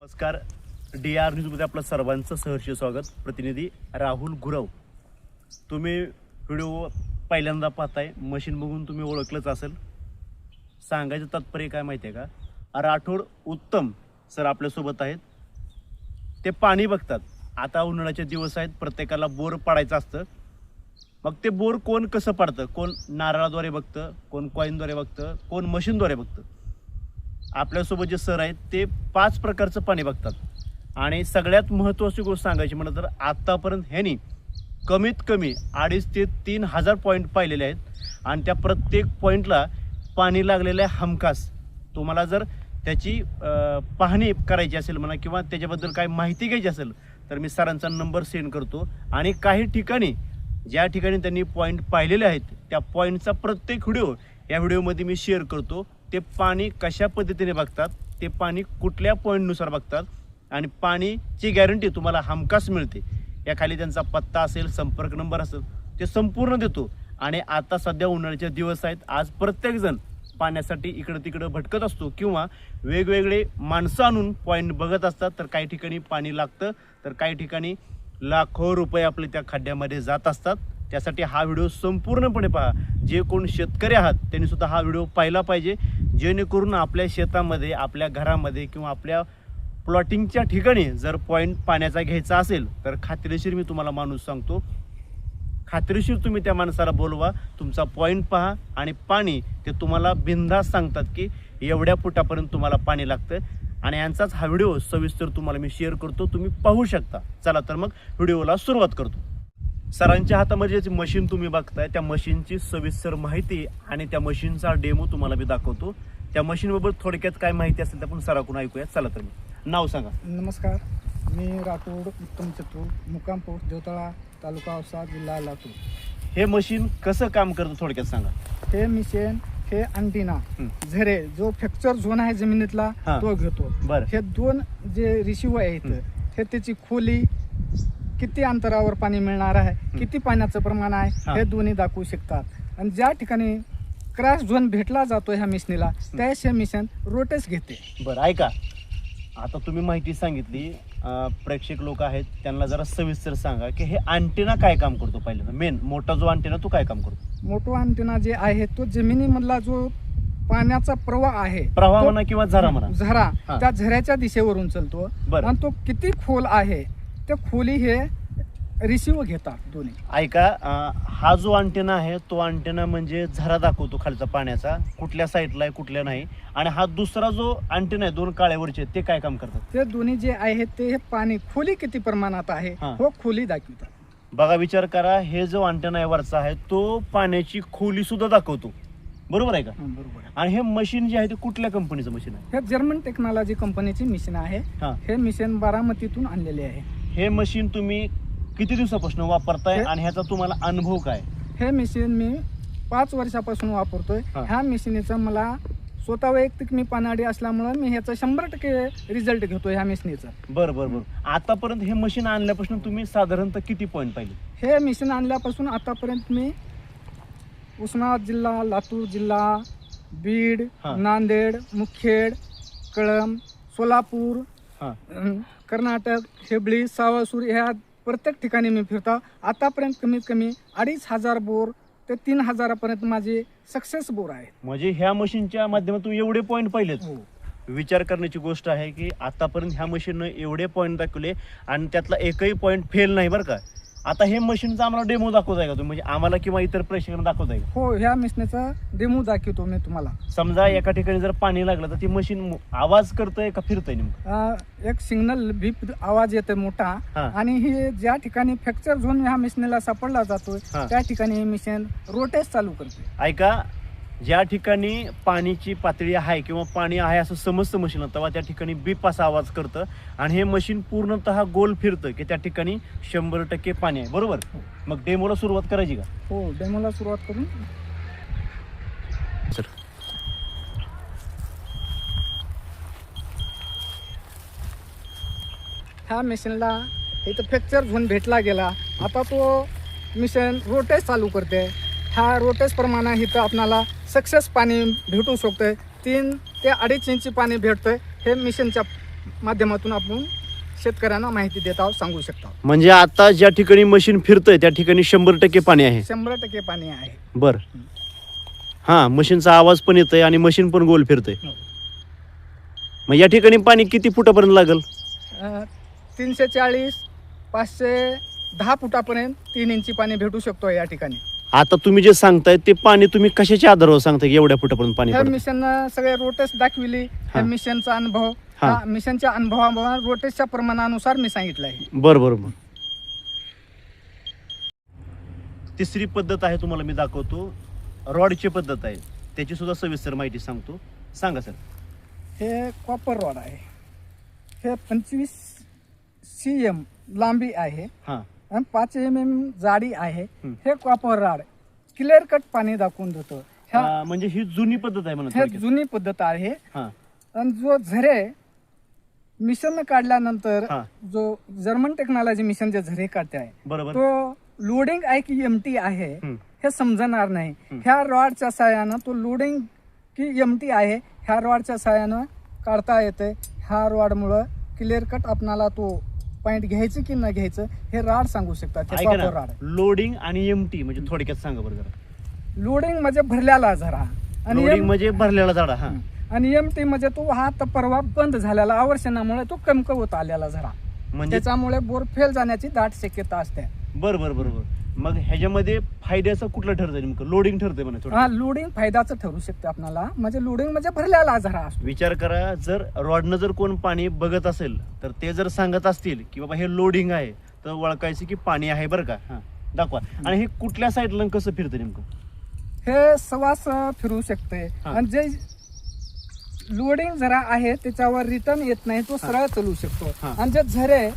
नमस्कार. DR न्यूजमध्ये आपलं सर्वांचं सहर्ष स्वागत. प्रतिनिधी राहुल गुरव. तुम्ही व्हिडिओ पहिल्यांदा पाहताय, मशीन बघून तुम्ही ओळखलंच असेल. सांगायचं तात्पर्य काय माहिती आहे का, राठोड उत्तम सर आपल्यासोबत आहेत. ते पाणी बघतात. आता उन्हाळ्याचे दिवस आहेत, प्रत्येकाला बोर पाडायचं असतं. मग ते बोर कोण कसं पाडतं, कोण नारळाद्वारे बघतं, कोण कॉईनद्वारे बघतं, कोण मशीनद्वारे बघतं. आपल्यासोबत जे सर आहेत ते 5 प्रकारचं पाणी बघतात. आणि सगळ्यात महत्त्वाची गोष्ट सांगायची म्हणलं तर आत्तापर्यंत ह्यांनी कमीत कमी 2,500 ते 3,000 पॉईंट पाहिलेले आहेत. आणि त्या प्रत्येक पॉईंटला पाणी लागलेलं आहे हमखास. तुम्हाला जर त्याची पाहणी करायची असेल म्हणा किंवा त्याच्याबद्दल काही माहिती घ्यायची असेल तर मी सरांचा नंबर सेंड करतो. आणि काही ठिकाणी ज्या ठिकाणी त्यांनी पॉईंट पाहिलेले आहेत त्या पॉईंटचा प्रत्येक व्हिडिओ या व्हिडिओमध्ये मी शेअर करतो. ते पाणी कशा पद्धतीने बघतात, ते पाणी कुठल्या पॉईंटनुसार बघतात आणि पाणीची गॅरंटी तुम्हाला हमखास मिळते. या खाली त्यांचा पत्ता असेल, संपर्क नंबर असेल, ते संपूर्ण देतो. आणि आता सध्या उन्हाळ्याचे दिवस आहेत. आज प्रत्येकजण पाण्यासाठी इकडं तिकडं भटकत असतो किंवा वेगवेगळे माणसं आणून पॉईंट बघत असतात. तर काही ठिकाणी पाणी लागतं, तर काही ठिकाणी लाखो रुपये आपले त्या खड्ड्यामध्ये जात असतात. त्यासाठी हा व्हिडिओ संपूर्णपणे पहा. जे कोण शेतकरी आहात त्यांनी सुद्धा हा व्हिडिओ पाहिला पाहिजे, जेणेकरून आपल्या शेतामध्ये, आपल्या घरामध्ये किंवा आपल्या प्लॉटिंगच्या ठिकाणी जर पॉईंट पाण्याचा घ्यायचा असेल तर खात्रीशीर मी तुम्हाला माणूस सांगतो, खात्रीशीर तुम्ही त्या माणसाला बोलवा, तुमचा पॉईंट पहा आणि पाणी ते तुम्हाला बिनधास्त सांगतात की एवढ्या फुटापर्यंत तुम्हाला पाणी लागतं. आणि यांचाच हा व्हिडिओ सविस्तर तुम्हाला मी शेअर करतो, तुम्ही पाहू शकता. चला तर मग व्हिडिओला सुरुवात करतो. सरांच्या हातामध्ये जे मशीन तुम्ही बघताय त्या मशीनची सविस्तर माहिती आणि त्या मशीनचा डेमो तुम्हाला मी दाखवतो. त्या मशीनबाबत थोडक्यात काय माहिती असेल तर आपण सराकडून ऐकूया. चला तर मी नाव सांगा. नमस्कार, मी राठोड उत्तम चतुर, मुक्काम पोस्ट देवतळा, तालुका औसा, जिल्हा लातूर. हे मशीन कसं काम करतं थोडक्यात सांगा. हे मिशन, हे अंटिना झरे जो फ्रॅक्चर झोन आहे जमिनीतला तो घेतो. बरं. हे 2 जे रिसिव्ह आहेत हे त्याची खोली, किती अंतरावर पाणी मिळणार आहे, किती पाण्याचं प्रमाण आहे, हे दोन्ही दाखवू शकतात. आणि ज्या ठिकाणी क्रॅश झोन भेटला जातो ह्या मिशनीला त्यास हे मिशन रोटेस घेते. बरं, ऐका. आता तुम्ही माहिती सांगितली, प्रेक्षक लोक आहेत त्यांना जरा सविस्तर सांगा की हे अँटेना काय काम करतो. पहिल्यांदा मेन मोठा जो अँटेना तो काय काम करतो. मोठा अँटेना जे आहे तो जमिनीमधला जो पाण्याचा प्रवाह आहे, प्रवाह म्हणा किंवा झरा म्हणा, झरा त्या झऱ्याच्या दिशेवरून चालतो. बरं. आणि तो किती खोल आहे ते खोली हे रिसिव्ह घेतात दोन्ही. ऐका, हा जो अँटेना आहे तो अँटेना म्हणजे झरा दाखवतो खालचा पाण्याचा, कुठल्या साईडला आहे कुठल्या नाही. आणि हा दुसरा जो अँटेना आहे 2 काळ्यावरचे ते काय काम करतात. ते दोन्ही जे आहेत ते हे पाणी खोली किती प्रमाणात आहे हो खोली दाखवतात. बघा, विचार करा, हे जो अँटेना वरचा आहे तो पाण्याची खोली सुद्धा दाखवतो. बरोबर आहे का. बरोबर आहे. आणि हे मशीन जे आहे ते कुठल्या कंपनीचं मशीन आहे. हे जर्मन टेक्नॉलॉजी कंपनीची मिशन आहे. हे मिशन बारामतीतून आणलेले आहे. हे मशीन तुम्ही किती दिवसापासून वापरताय आणि ह्याचा तुम्हाला अनुभव काय. हे मशीन मी 5 वर्षापासून वापरतोय. ह्या मशीनीचा मला स्वतः वैयक्तिक मी पानाडी असल्यामुळे मी ह्याचा 100% रिझल्ट घेतोय ह्या मशीनीचा. बरं बरं बरं. आतापर्यंत हे मशीन आणल्यापासून तुम्ही साधारणतः किती पॉईंट पाहिले. हे मशीन आणल्यापासून आतापर्यंत मी उस्मानाबाद जिल्हा, लातूर जिल्हा, बीड, नांदेड, मुखेड, कळंब, सोलापूर, कर्नाटक, हेबळी, सावळसूर ह्या प्रत्येक ठिकाणी मी फिरतो. आतापर्यंत कमीत कमी 2,500 बोर ते 3,000 पर्यंत माझे सक्सेस बोर आहेत. म्हणजे ह्या मशीनच्या माध्यमातून एवढे पॉईंट पाहिलेत. विचार करण्याची गोष्ट आहे की आतापर्यंत ह्या मशीननं एवढे पॉईंट दाखवले आणि त्यातला एकही पॉईंट फेल नाही बरं का. आता हे मशीनचा आम्हाला डेमो दाखवत आहे का तुम्ही, म्हणजे आम्हाला किंवा इतर प्रेक्षकांना दाखवत आहे. हो, ह्या मशीनचा डेमो दाखवतो मी तुम्हाला. समजा एका ठिकाणी जर पाणी लागलं तर ती मशीन आवाज करतंय का फिरतंय नेमकं. एक सिग्नल बीप आवाज येतोय मोठा. आणि हे ज्या ठिकाणी फ्रॅक्चर झोन ह्या मशीनला सापडला जातोय त्या ठिकाणी हे मशीन रोटेस चालू करते. ऐका, ज्या ठिकाणी पाण्याची पातळी आहे किंवा पाणी आहे असं समजतं मशीन तेव्हा त्या ठिकाणी बीप असा आवाज करतं. आणि हे मशीन पूर्णतः गोल फिरतं की त्या ठिकाणी 100% पाणी आहे. बरोबर. मग डेमोला सुरुवात करायची का. हो, डेमोला सुरुवात करून सर. ह्या मशीनला इथं फ्रॅक्चर झोन भेटला गेला. आता तो मशीन रोटेस चालू करते. ह्या रोटेस प्रमाणे इथं आपल्याला सक्सेस पाणी भेटू शकतंय. 3 ते 2.5 इंची पाणी भेटतंय. हे मिशनच्या माध्यमातून आपण शेतकऱ्यांना माहिती देत आहोत, सांगू शकतो. म्हणजे आता ज्या ठिकाणी मशीन फिरतंय त्या ठिकाणी 100% पाणी आहे. 100% पाणी आहे. बर, हा, मशीनचा आवाज पण येतोय आणि मशीन पण गोल फिरतंय. हो. मग या ठिकाणी पाणी किती फुटापर्यंत लागेल? 340 510 फुटापर्यंत 3 इंची पाणी भेटू शकतो या ठिकाणी. आता तुम्ही जे सांगताय ते पाणी तुम्ही कशाच्या आधारावर सांगताय की एवढ्या फुटापर्यंत पाणी ह्या पडतं? मिशन सगळे रोटेस दाखविली. ह्या मिशनचा अनुभव, हा. हा मिशनच्या अनुभवामुळे रोटेसच्या प्रमाणानुसार मी सांगितलं आहे. बरं बरं बरं. तिसरी पद्धत आहे, तुम्हाला मी दाखवतो. रॉडची पद्धत आहे, त्याची सुद्धा सविस्तर माहिती सांगतो. सांगा सर. हे कॉपर रॉड आहे. हे 25 cm लांबी आहे हा, आणि 5 mm जाडी आहे. हं. हे कॉपर रॉड क्लिअर कट पाणी दाखवून देतो. म्हणजे ही जुनी पद्धत आहे म्हणा हे थोडक्यात. जुनी पद्धत आहे. हा, आणि जो झरे मिशन काढल्यानंतर हा. जो जर्मन टेक्नॉलॉजी मिशन जे झरे काढते आहे बरोबर. तो लोडिंग आहे की एमटी आहे हं. हे समजणार नाही. हं. ह्या रॉडच्या साहाय्यानं तो लोडिंग की एमटी आहे ह्या रॉडच्या साहाय्यानं काढता येते. ह्या रॉडमुळं क्लिअर कट आपणाला तो पॉइंट घ्यायचं की न घ्यायचं हे रॉड सांगू शकतात. हे ऐका कॉपर ना, रॉड. लोडिंग आणि एमटी म्हणजे थोडक्यात सांगा बरं जरा. लोडिंग म्हणजे भरलेला झरा आणि लोडिंग म्हणजे भरलेला झाडा. हा, आणि एमटी म्हणजे तो हा परवा बंद झालेला आवर्षणामुळे तो कमकवत आलेला झरा. म्हणजे त्याच्यामुळे बोर फेल जाण्याची दाट शक्यता असते. बरं बरं बरोबर. मग ह्याच्यामध्ये फायद्याचं कुठलं ठरतंय नेमकं? लोडिंग ठरतंय म्हणा थोडं. हा, लोडिंग फायद्याचं ठरू शकते आपल्याला. म्हणजे लोडिंग म्हणजे भरलेला झरा असतो. विचार करा, जर रॉडनं जर कोण पाणी बघत असेल तर ते जर सांगत असतील की बाबा हे लोडिंग आहे तर ओळखायचं की पाणी आहे बरं का. हा, दाखवा. आणि हे कुठल्या साईडला कसं फिरतं नेमकं? हे सवास फिरू शकते. हा. आणि जे लोडिंग झरा आहे त्याच्यावर रिटर्न येत नाही, तो सरळ चालू शकतो. हा. आणि जे झरे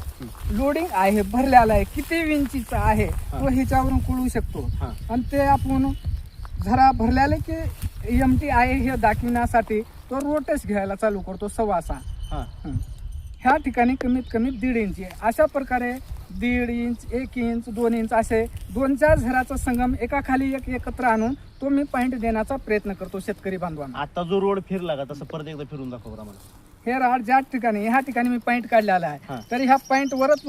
लोडिंग आहे भरलेला आहे किती इंचीचा आहे तो ह्याच्यावरून कळू शकतो. हा. आणि ते आपण झरा भरलेले की एमटी आहे हे दाखविण्यासाठी तो रोटेस घ्यायला चालू करतो सवासा. हा, ह्या ठिकाणी कमीत कमी 1.5 इंच आहे. अशा प्रकारे 1.5 इंच 1 इंच 2 इंच असे 2-4 झराचा संगम एका खाली एक एकत्र आणून तो मी पॉइंट देण्याचा प्रयत्न करतो शेतकरी बांधवांना. आता जो रोड फिरला का तसं परत एकदा फिरून दाखव बरं आम्हाला. हे राड ज्या ठिकाणी ह्या ठिकाणी मी पॉइंट काढलेला हा. आहे तर ह्या पॉइंट वरच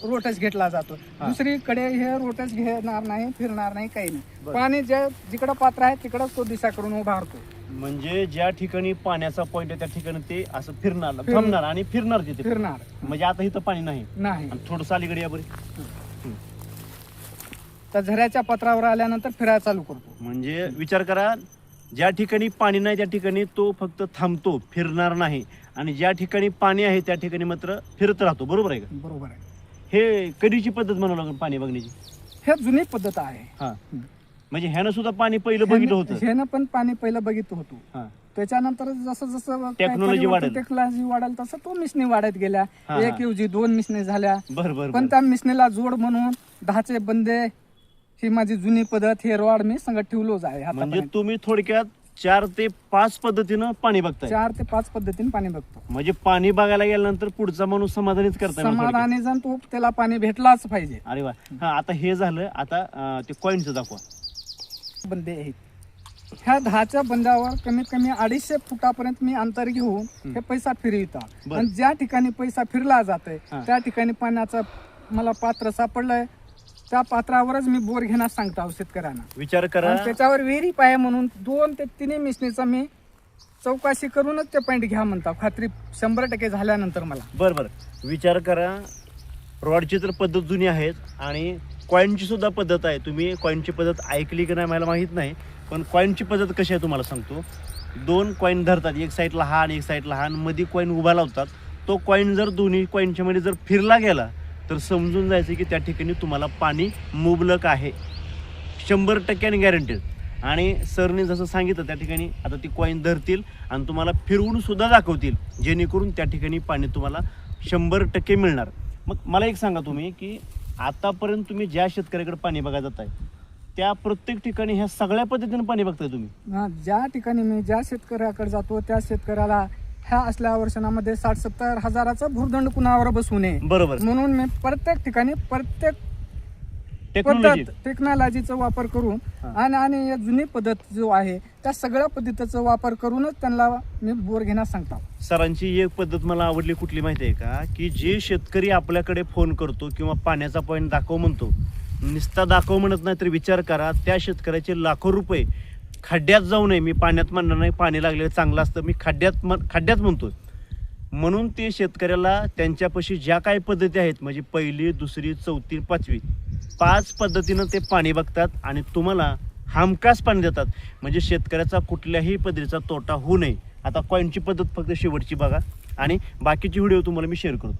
रोटेस घेतला जातो. हा. दुसरीकडे हे रोटेस घेणार नाही, फिरणार नाही, काही नाही. बरं. पाणी जे जिकडं पात्र आहे तिकडंच तो दिशा करून उभा राहतो. म्हणजे ज्या ठिकाणी पाण्याचा पॉइंट आहे त्या ठिकाणी ते असं फिरणार फिर- थांबणार आणि फिरणार तिथे. फिरणार म्हणजे आता इथं पाणी नाही नाही. आणि थोडंसं अलीकडे या बरी. तर झऱ्याच्या पत्रावर आल्यानंतर फिरायला चालू करतो. म्हणजे विचार करा, ज्या ठिकाणी पाणी नाही त्या ठिकाणी तो फक्त थांबतो, फिरणार नाही. आणि ज्या ठिकाणी पाणी आहे त्या ठिकाणी मात्र फिरत राहतो. बरोबर आहे का? बरोबर आहे. हे कधीची पद्धत म्हणावं लागेल पाणी बघण्याची? हे जुनी पद्धत आहे. हा, म्हणजे ह्यानं सुद्धा पाणी पहिलं बघितलं होतं. ह्यानं पण पाणी पहिलं बघितलं होतं. हा, त्याच्यानंतर जसं जसं टेक्नॉलॉजी वाढेल. टेक्नॉलॉजी वाढेल तसं तो मिशनी वाढत गेल्या. हा, 1 ऐवजी 2 मिशनी झाल्या. बरं बरं पण बरं. त्या मिशनीला जोड म्हणून 10चे बंदे ही माझी जुनी पद्धत. हे रॉड मी संगत ठेवलोच आहे. म्हणजे आतापर्यंत तुम्ही थोडक्यात 4 ते 5 पद्धतीनं पाणी बघताय. 4 ते 5 पद्धतीने पाणी बघतो. म्हणजे पाणी बघायला गेल्यानंतर पुढचा माणूस समाधानीच करताय म्हणजे थोडक्यात. समाधानी जण तो त्याला पाणी भेटलाच पाहिजे. अरे वा. हा, आता हे झालं. आता ते कॉइनचं दाखवा. बंदे आहेत. ह्या 10च्या बंदावर कमीत कमी 250 फुटापर्यंत मी अंतर घेऊन हे पैसा फिरवितात. बरं. आणि ज्या ठिकाणी पैसा फिरला जातोय हा. त्या ठिकाणी पाण्याचं मला पात्र सापडलंय त्या पात्रावरच मी बोर घेण्यास सांगतो शेतकऱ्यांना. विचार करा, आणि त्याच्यावर विहिरी आहे म्हणून 2 ते 3 मिशनीचा मी चौकशी करूनच ते पॉईंट घ्या म्हणता. खात्री 100% झाल्यानंतर मला. बरं बरं. विचार करा, रॉडची तर पद्धत जुनी आहेत आणि कॉईनची सुद्धा पद्धत आहे. तुम्ही कॉईनची पद्धत ऐकली की नाही मला माहीत नाही, पण कॉईनची पद्धत कशी आहे तुम्हाला सांगतो. 2 कॉईन धरतात, एक साईडला हा आणि एक साईडला हा, मध्ये कॉईन उभा लावतात. तो कॉईन जर दोन्ही कॉईनच्या मध्ये जर फिरला गेला तर समजून जायचं की त्या ठिकाणी तुम्हाला पाणी मुबलक आहे, 100% गॅरंटेड. आणि सरने जसं सांगितलं त्या ठिकाणी आता ती कॉईन धरतील आणि तुम्हाला फिरवून सुद्धा दाखवतील, जेणेकरून त्या ठिकाणी पाणी तुम्हाला 100% मिळणार. मग मला एक सांगा तुम्ही की आतापर्यंत तुम्ही ज्या शेतकऱ्याकडे पाणी बघायला जाताय त्या प्रत्येक ठिकाणी ह्या सगळ्या पद्धतीने पाणी बघताय तुम्ही? ज्या ठिकाणी मी ज्या शेतकऱ्याकडे जातो त्या शेतकऱ्याला ह्या असल्या वर्षांमध्ये 60-70 हजाराचा भूर्दंड कुणावर बसू नये. बरोबर. म्हणून मी प्रत्येक ठिकाणी प्रत्येक टेक्नॉलॉजी टेक्नॉलॉजीचा वापर करून आणि या जुनी पद्धत जो आहे त्या सगळ्या पद्धतीचा वापर करूनच त्यांना मी बोर घेण्यास सांगतो. सरांची एक पद्धत मला आवडली, कुठली माहिती आहे का, की जे शेतकरी आपल्याकडे फोन करतो किंवा पाण्याचा पॉईंट दाखव म्हणतो, नुसता दाखव म्हणत नाही तर विचार करा, त्या शेतकऱ्याचे लाखो रुपये खड्ड्यात जाऊ नये. मी पाण्यात म्हणणार नाही, पाणी लागलेलं चांगलं असतं, मी खड्ड्यात म्हणतो. म्हणून ते शेतकऱ्याला त्यांच्यापाशी ज्या काही पद्धती आहेत, म्हणजे पहिली, दुसरी, चौथी, पाचवी, 5 पद्धतीनं ते पाणी बघतात आणि तुम्हाला हमखास पाणी देतात. म्हणजे शेतकऱ्याचा कुठल्याही पद्धतीचा तोटा होऊ नये. आता कॉईनची पद्धत फक्त शेवटची बघा आणि बाकीची व्हिडिओ तुम्हाला मी शेअर करतो.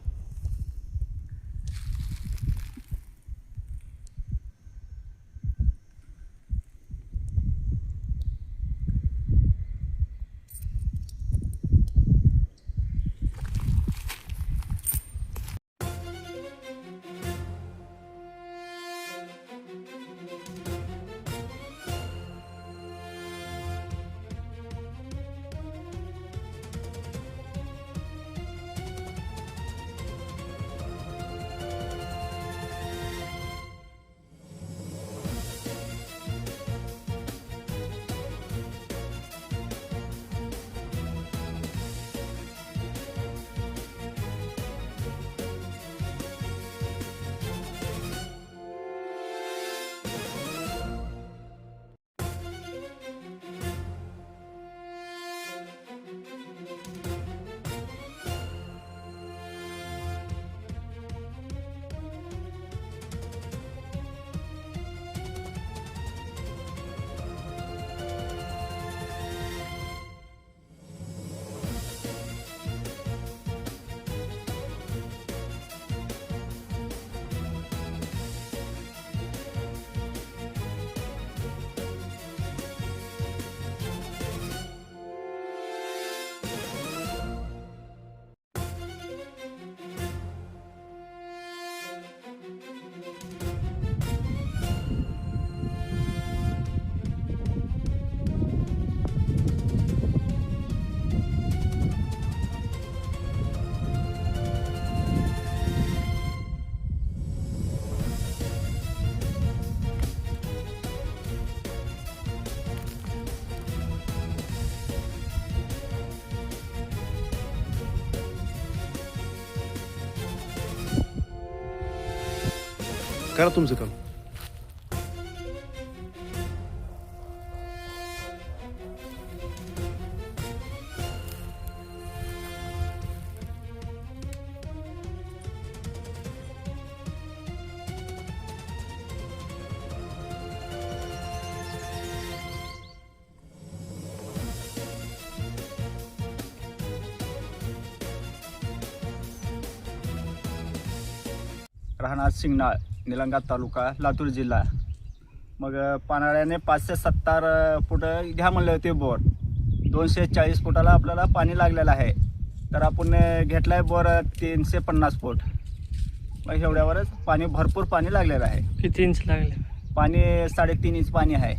करा तुमचं काम. राहणार सिंगनाळ, निलंगा तालुका, लातूर जिल्हा. मग पानाळ्याने 5 ते 70 फूट घ्या म्हणले होते बोर. 240 फुटाला आपल्याला पाणी लागलेलं आहे. तर आपण घेतला आहे बोर 350 फूट. मग एवढ्यावरच पाणी, भरपूर पाणी लागलेलं आहे. किती इंच लागले? पाणी 3.5 इंच पाणी आहे.